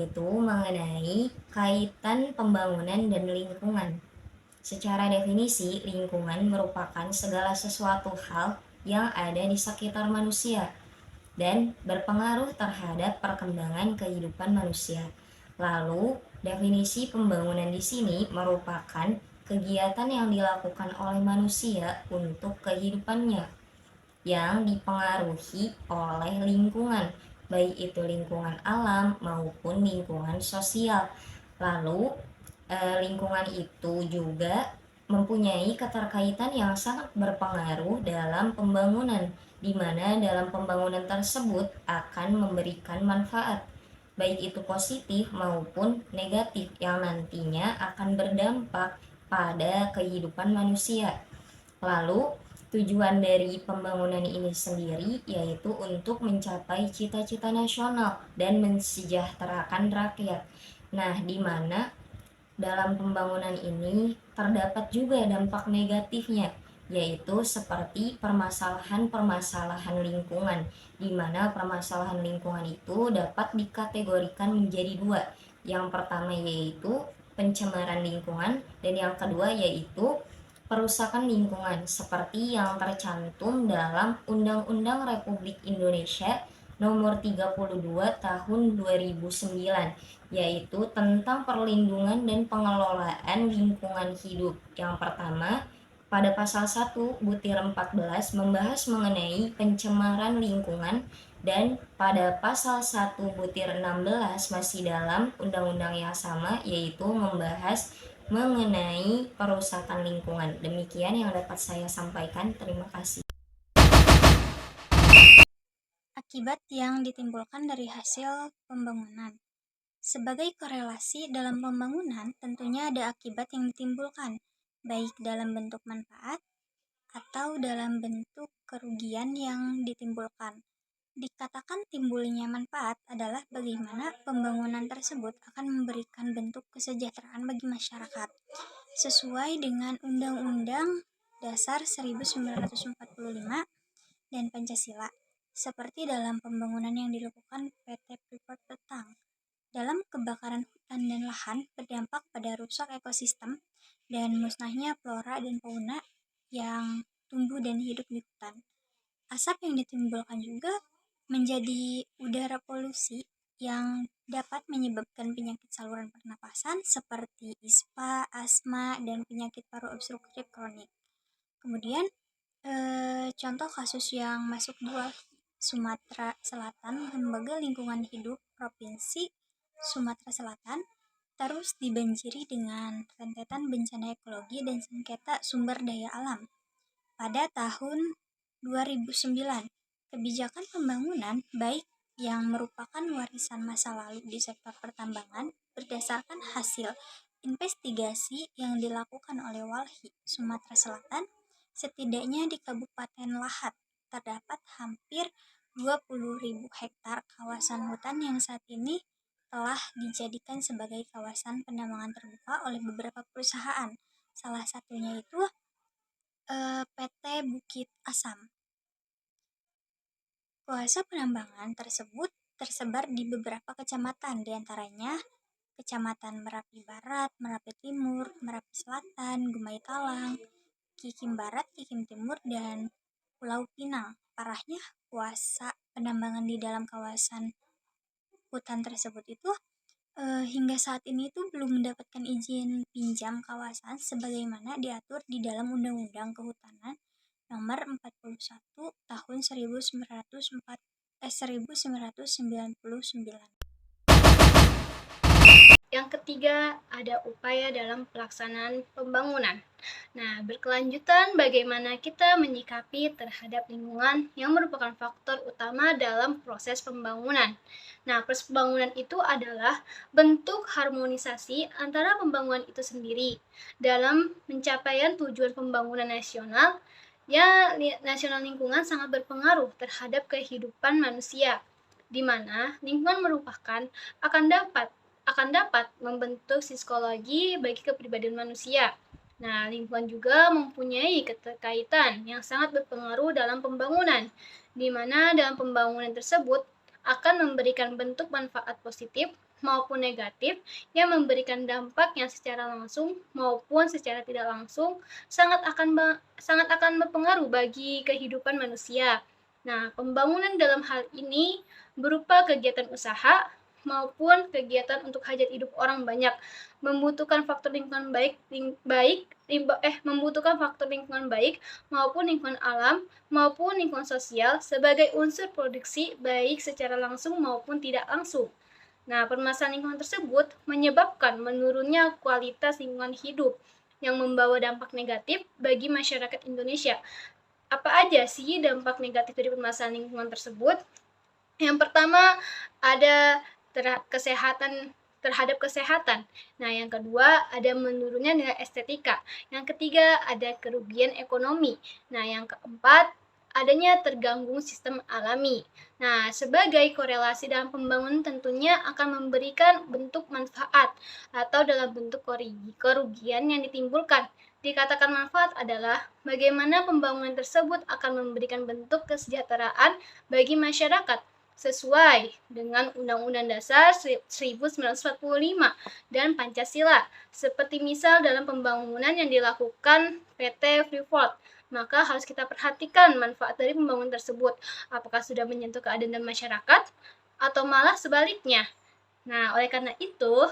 yaitu mengenai kaitan pembangunan dan lingkungan. Secara definisi, lingkungan merupakan segala sesuatu hal yang ada di sekitar manusia dan berpengaruh terhadap perkembangan kehidupan manusia. Lalu, definisi pembangunan di sini merupakan kegiatan yang dilakukan oleh manusia untuk kehidupannya yang dipengaruhi oleh lingkungan, baik itu lingkungan alam maupun lingkungan sosial. Lalu, lingkungan itu juga mempunyai keterkaitan yang sangat berpengaruh dalam pembangunan, di mana dalam pembangunan tersebut akan memberikan manfaat, baik itu positif maupun negatif, yang nantinya akan berdampak pada kehidupan manusia. Lalu, tujuan dari pembangunan ini sendiri yaitu untuk mencapai cita-cita nasional dan mensejahterakan rakyat. Nah, di mana dalam pembangunan ini terdapat juga dampak negatifnya, yaitu seperti permasalahan-permasalahan lingkungan, di mana permasalahan lingkungan itu dapat dikategorikan menjadi dua. Yang pertama yaitu pencemaran lingkungan, dan yang kedua yaitu perusakan lingkungan, seperti yang tercantum dalam Undang-Undang Republik Indonesia Nomor 32 Tahun 2009, yaitu tentang perlindungan dan pengelolaan lingkungan hidup. Yang pertama, pada pasal 1 butir 14 membahas mengenai pencemaran lingkungan, dan pada pasal 1 butir 16 masih dalam undang-undang yang sama, yaitu membahas mengenai perusakan lingkungan. Demikian yang dapat saya sampaikan. Terima kasih. Akibat yang ditimbulkan dari hasil pembangunan. Sebagai korelasi dalam pembangunan, tentunya ada akibat yang ditimbulkan, baik dalam bentuk manfaat atau dalam bentuk kerugian yang ditimbulkan. Dikatakan timbulnya manfaat adalah bagaimana pembangunan tersebut akan memberikan bentuk kesejahteraan bagi masyarakat, sesuai dengan Undang-Undang Dasar 1945 dan Pancasila, seperti dalam pembangunan yang dilakukan PT Freeport Petang. Dalam kebakaran hutan dan lahan berdampak pada rusak ekosistem dan musnahnya flora dan fauna yang tumbuh dan hidup di hutan. Asap yang ditimbulkan juga menjadi udara polusi yang dapat menyebabkan penyakit saluran pernapasan seperti ispa, asma, dan penyakit paru obstruktif kronik. Kemudian contoh kasus yang masuk di Sumatera Selatan, Lembaga Lingkungan Hidup Provinsi Sumatera Selatan terus dibanjiri dengan rentetan bencana ekologi dan sengketa sumber daya alam. Pada tahun 2009, kebijakan pembangunan baik yang merupakan warisan masa lalu di sektor pertambangan berdasarkan hasil investigasi yang dilakukan oleh Walhi Sumatera Selatan, setidaknya di Kabupaten Lahat terdapat hampir 20.000 hektar kawasan hutan yang saat ini telah dijadikan sebagai kawasan penambangan terbuka oleh beberapa perusahaan. Salah satunya itu PT Bukit Asam. Kuasa penambangan tersebut tersebar di beberapa kecamatan, diantaranya Kecamatan Merapi Barat, Merapi Timur, Merapi Selatan, Gumai Talang, Kikim Barat, Kikim Timur, dan Pulau Pinang. Parahnya, kuasa penambangan di dalam kawasan hutan tersebut itu hingga saat ini tuh belum mendapatkan izin pinjam kawasan sebagaimana diatur di dalam Undang-Undang Kehutanan Nomor 41 Tahun 1999. Yang ketiga, ada upaya dalam pelaksanaan pembangunan. Nah, berkelanjutan bagaimana kita menyikapi terhadap lingkungan yang merupakan faktor utama dalam proses pembangunan. Nah, proses pembangunan itu adalah bentuk harmonisasi antara pembangunan itu sendiri dalam pencapaian tujuan pembangunan nasional. Ya, nasional lingkungan sangat berpengaruh terhadap kehidupan manusia, di mana lingkungan merupakan akan dapat membentuk psikologi bagi kepribadian manusia. Nah, lingkungan juga mempunyai keterkaitan yang sangat berpengaruh dalam pembangunan, di mana dalam pembangunan tersebut akan memberikan bentuk manfaat positif maupun negatif yang memberikan dampak yang secara langsung maupun secara tidak langsung sangat akan berpengaruh bagi kehidupan manusia. Nah, pembangunan dalam hal ini berupa kegiatan usaha maupun kegiatan untuk hajat hidup orang banyak, membutuhkan faktor lingkungan membutuhkan faktor lingkungan baik maupun lingkungan alam maupun lingkungan sosial sebagai unsur produksi baik secara langsung maupun tidak langsung. Nah, permasalahan lingkungan tersebut menyebabkan menurunnya kualitas lingkungan hidup yang membawa dampak negatif bagi masyarakat Indonesia. Apa aja sih dampak negatif dari permasalahan lingkungan tersebut? Yang pertama ada terhadap kesehatan. Nah, yang kedua ada menurunnya nilai estetika. Yang ketiga ada kerugian ekonomi. Nah, yang keempat adanya terganggu sistem alami. Nah, sebagai korelasi dalam pembangunan tentunya akan memberikan bentuk manfaat atau dalam bentuk kerugian yang ditimbulkan. Dikatakan manfaat adalah bagaimana pembangunan tersebut akan memberikan bentuk kesejahteraan bagi masyarakat sesuai dengan Undang-Undang Dasar 1945 dan Pancasila, seperti misal dalam pembangunan yang dilakukan PT Freeport. Maka harus kita perhatikan manfaat dari pembangunan tersebut, apakah sudah menyentuh keadilan masyarakat atau malah sebaliknya. Nah, oleh karena itu,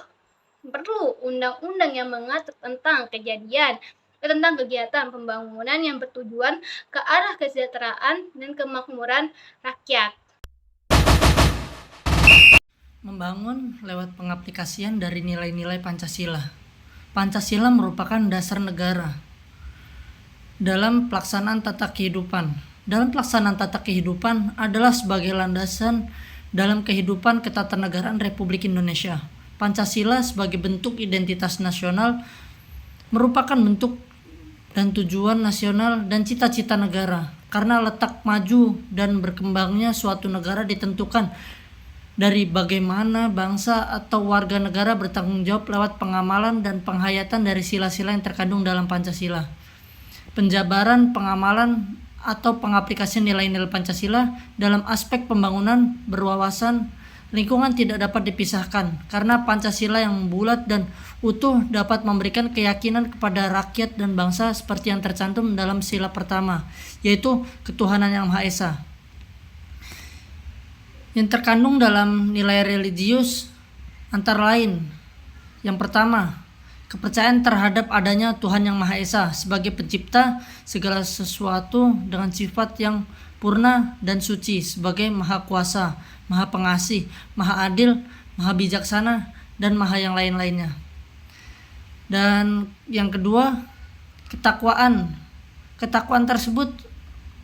perlu undang-undang yang mengatur tentang kegiatan pembangunan yang bertujuan ke arah kesejahteraan dan kemakmuran rakyat. Membangun lewat pengaplikasian dari nilai-nilai Pancasila. Pancasila merupakan dasar negara dalam pelaksanaan tata kehidupan. Dalam pelaksanaan tata kehidupan adalah sebagai landasan dalam kehidupan ketatanegaraan Republik Indonesia. Pancasila sebagai bentuk identitas nasional merupakan bentuk dan tujuan nasional dan cita-cita negara, karena letak maju dan berkembangnya suatu negara ditentukan dari bagaimana bangsa atau warga negara bertanggung jawab lewat pengamalan dan penghayatan dari sila-sila yang terkandung dalam Pancasila. Penjabaran, pengamalan, atau pengaplikasian nilai-nilai Pancasila dalam aspek pembangunan berwawasan lingkungan tidak dapat dipisahkan, karena Pancasila yang bulat dan utuh dapat memberikan keyakinan kepada rakyat dan bangsa seperti yang tercantum dalam sila pertama, yaitu ketuhanan yang Maha Esa. Yang terkandung dalam nilai religius antara lain, yang pertama, kepercayaan terhadap adanya Tuhan yang Maha Esa sebagai pencipta segala sesuatu dengan sifat yang purna dan suci, sebagai Maha Kuasa, Maha Pengasih, Maha Adil, Maha Bijaksana, dan Maha yang lain-lainnya. Dan yang kedua, ketakwaan. Ketakwaan tersebut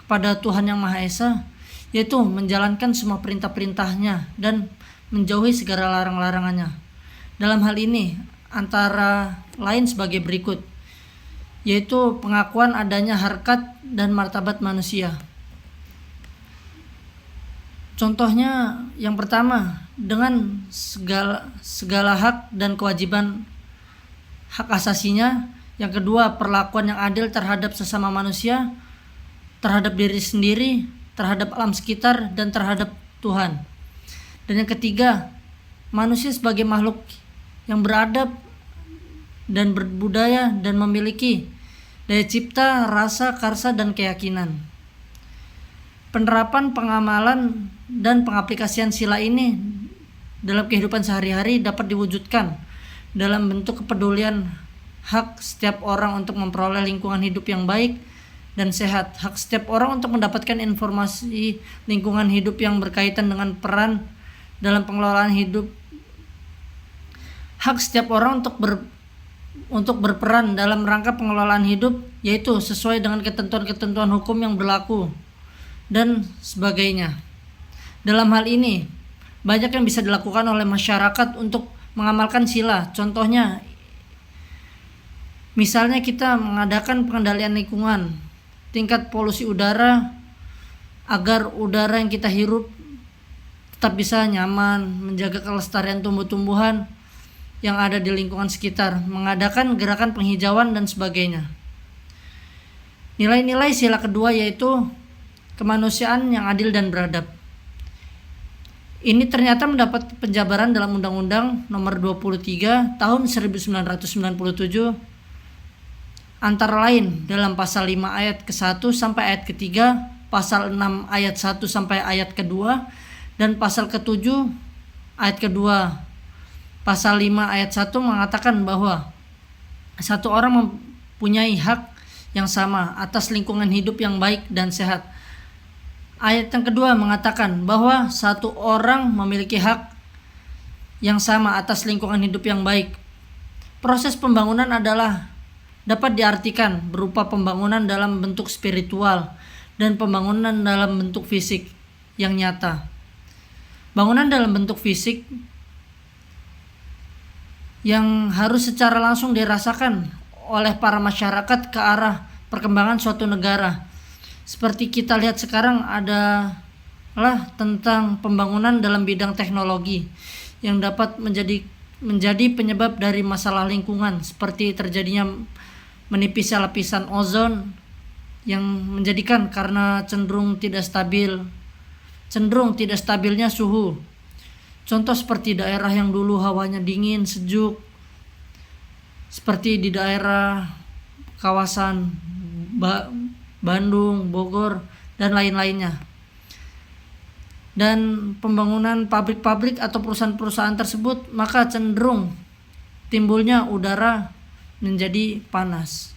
kepada Tuhan yang Maha Esa yaitu menjalankan semua perintah-perintahnya dan menjauhi segala larang-larangannya. Dalam hal ini antara lain sebagai berikut, yaitu pengakuan adanya harkat dan martabat manusia. Contohnya yang pertama, dengan segala hak dan kewajiban hak asasinya. Yang kedua, perlakuan yang adil terhadap sesama manusia, terhadap diri sendiri, terhadap alam sekitar, dan terhadap Tuhan. Dan yang ketiga, manusia sebagai makhluk yang beradab dan berbudaya dan memiliki daya cipta, rasa, karsa, dan keyakinan. Penerapan, pengamalan, dan pengaplikasian sila ini dalam kehidupan sehari-hari dapat diwujudkan dalam bentuk kepedulian hak setiap orang untuk memperoleh lingkungan hidup yang baik dan sehat, hak setiap orang untuk mendapatkan informasi lingkungan hidup yang berkaitan dengan peran dalam pengelolaan hidup, hak setiap orang untuk berperan dalam rangka pengelolaan hidup, yaitu sesuai dengan ketentuan-ketentuan hukum yang berlaku, dan sebagainya. Dalam hal ini, banyak yang bisa dilakukan oleh masyarakat untuk mengamalkan sila. Contohnya, misalnya kita mengadakan pengendalian lingkungan, tingkat polusi udara, agar udara yang kita hirup tetap bisa nyaman, menjaga kelestarian tumbuh-tumbuhan yang ada di lingkungan sekitar, mengadakan gerakan penghijauan, dan sebagainya. Nilai-nilai sila kedua yaitu kemanusiaan yang adil dan beradab. Ini ternyata mendapat penjabaran dalam Undang-Undang Nomor 23 Tahun 1997, antara lain dalam pasal 5 ayat ke-1 sampai ayat ke-3, pasal 6 ayat 1 sampai ayat ke-2, dan pasal ke-7 ayat ke-2. Pasal 5 ayat 1 mengatakan bahwa satu orang mempunyai hak yang sama atas lingkungan hidup yang baik dan sehat. Ayat yang kedua mengatakan bahwa satu orang memiliki hak yang sama atas lingkungan hidup yang baik. Proses pembangunan dapat diartikan berupa pembangunan dalam bentuk spiritual dan pembangunan dalam bentuk fisik yang nyata. Bangunan dalam bentuk fisik yang harus secara langsung dirasakan oleh para masyarakat ke arah perkembangan suatu negara. Seperti kita lihat sekarang adalah tentang pembangunan dalam bidang teknologi yang dapat menjadi penyebab dari masalah lingkungan, seperti terjadinya menipisnya lapisan ozon yang menjadikan karena cenderung tidak stabilnya suhu. Contoh seperti daerah yang dulu hawanya dingin, sejuk, seperti di daerah kawasan Bandung, Bogor, dan lain-lainnya. Dan pembangunan pabrik-pabrik atau perusahaan-perusahaan tersebut, maka cenderung timbulnya udara menjadi panas.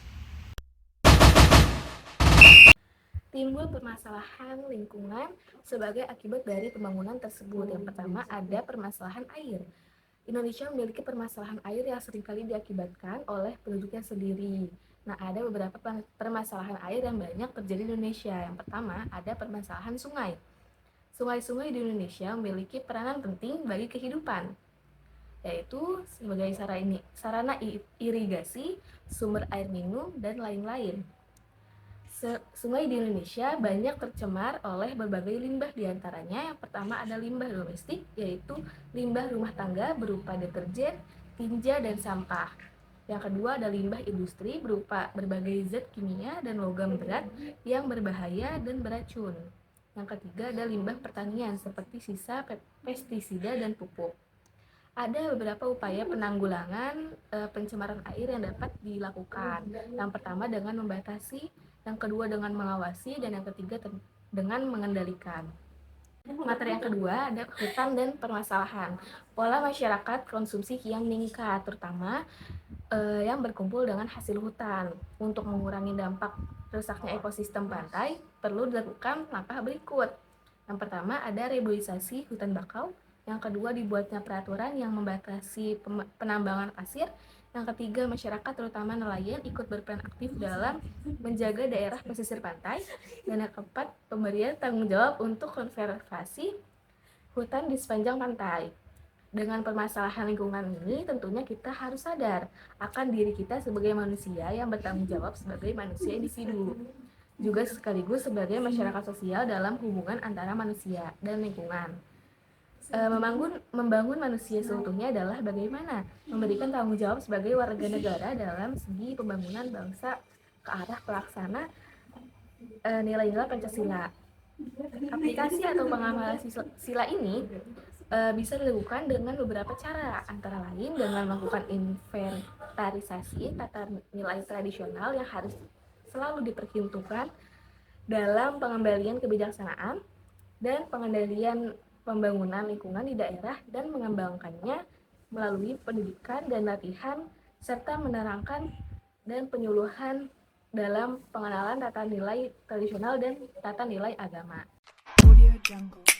Timbul permasalahan lingkungan sebagai akibat dari pembangunan tersebut. Yang pertama ada permasalahan air. Indonesia memiliki permasalahan air yang seringkali diakibatkan oleh penduduknya sendiri. Nah, ada beberapa permasalahan air yang banyak terjadi di Indonesia. Yang pertama, ada permasalahan sungai. Sungai-sungai di Indonesia memiliki peranan penting bagi kehidupan, yaitu sebagai sarana irigasi, sumber air minum, dan lain-lain. Sungai di Indonesia banyak tercemar oleh berbagai limbah, diantaranya yang pertama ada limbah domestik, yaitu limbah rumah tangga berupa deterjen, tinja, dan sampah. Yang kedua ada limbah industri berupa berbagai zat kimia dan logam berat yang berbahaya dan beracun. Yang ketiga ada limbah pertanian seperti sisa pestisida dan pupuk. Ada beberapa upaya penanggulangan pencemaran air yang dapat dilakukan. Yang pertama dengan membatasi, yang kedua dengan mengawasi, dan yang ketiga dengan mengendalikan. Materi yang kedua ada hutan dan permasalahan. Pola masyarakat konsumsi yang meningkat, terutama yang berkumpul dengan hasil hutan. Untuk mengurangi dampak rusaknya ekosistem pantai, perlu dilakukan langkah berikut. Yang pertama ada reboisasi hutan bakau. Yang kedua dibuatnya peraturan yang membatasi penambangan pasir. Yang ketiga, masyarakat terutama nelayan ikut berperan aktif dalam menjaga daerah pesisir pantai. Dan yang keempat, pemberian tanggung jawab untuk konservasi hutan di sepanjang pantai. Dengan permasalahan lingkungan ini, tentunya kita harus sadar akan diri kita sebagai manusia yang bertanggung jawab sebagai manusia individu, juga sekaligus sebagai masyarakat sosial dalam hubungan antara manusia dan lingkungan. Membangun manusia seutuhnya adalah bagaimana memberikan tanggung jawab sebagai warga negara dalam segi pembangunan bangsa ke arah pelaksana nilai-nilai Pancasila. Aplikasi atau pengamalan sila ini bisa dilakukan dengan beberapa cara, antara lain dengan melakukan inventarisasi tata nilai tradisional yang harus selalu diperhitungkan dalam pengembalian kebijaksanaan dan pengendalian pembangunan lingkungan di daerah, dan mengembangkannya melalui pendidikan dan latihan serta menerangkan dan penyuluhan dalam pengenalan tata nilai tradisional dan tata nilai agama. Audio Jungle.